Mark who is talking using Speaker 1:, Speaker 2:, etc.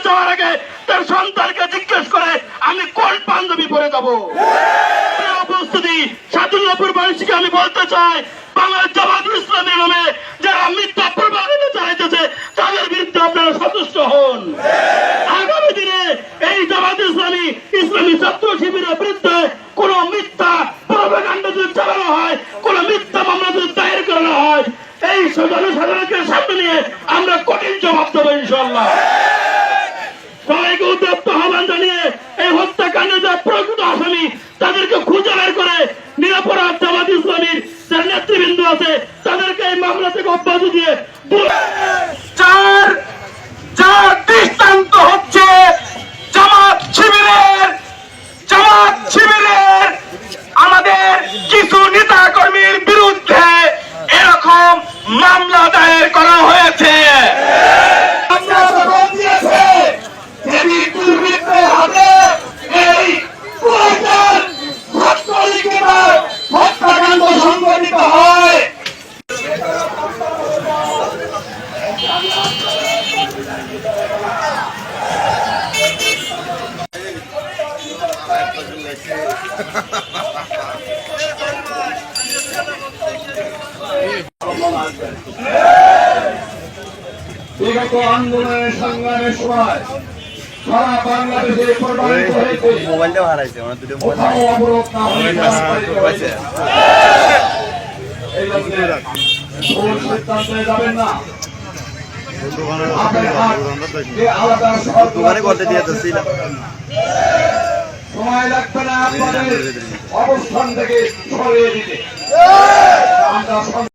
Speaker 1: যাওয়ার আগে তার সন্তানকে জিজ্ঞেস করে আমি কোন পাঞ্জাবি পরে যাবো। উপস্থিতি সাদুল্লাপুর বাসীকে আমি বলতে চাই, বাংলার জামাত ইসলামের নামে যারা মিথ্যা প্রবাহিত চালাইতেছে তাদের বিরুদ্ধে আপনারা সচেষ্ট হন। আগামী দিনে এই জামাত ইসলামী ছাত্র শিবিরের বিরুদ্ধে কোন মিথ্যা প্রপাগান্ডা যদি চালানো হয়, কোন মিথ্যা মামলা যদি দায়ের করানো হয়, এই জনসাধারণকে সামনে নিয়ে আমরা কঠিন জবাব দেবো ইনশাআল্লাহ। সবাইকে উদ্যপ্ত আহ্বান জানিয়ে এই হত্যাকাণ্ডে যা প্রকৃত আসামি তাদেরকে খুঁজে বের করে নিরাপরাধ জামাত ইসলামীর যারা নেতৃবৃন্দ আছে তাদেরকে এই মামলা থেকে অব্যাহতি দিয়ে যার দৃষ্টান্ত হচ্ছে জামাত শিবিরের আমাদের কিছু নেতা কর্মীর বিরুদ্ধে এরকম মামলা দায়ের করা হয়েছে। হত্যাকাণ্ড সংঘটিত হয় বিগত আন্দোলনের সংগ্রামের সময় সারা বাংলাদেশে মোবাইলটা হারাইছে, যাবেন না দোকানে করতে দিয়ে সময় লাগবে না আপনাদের অবস্থান থেকে সরিয়ে দিতে।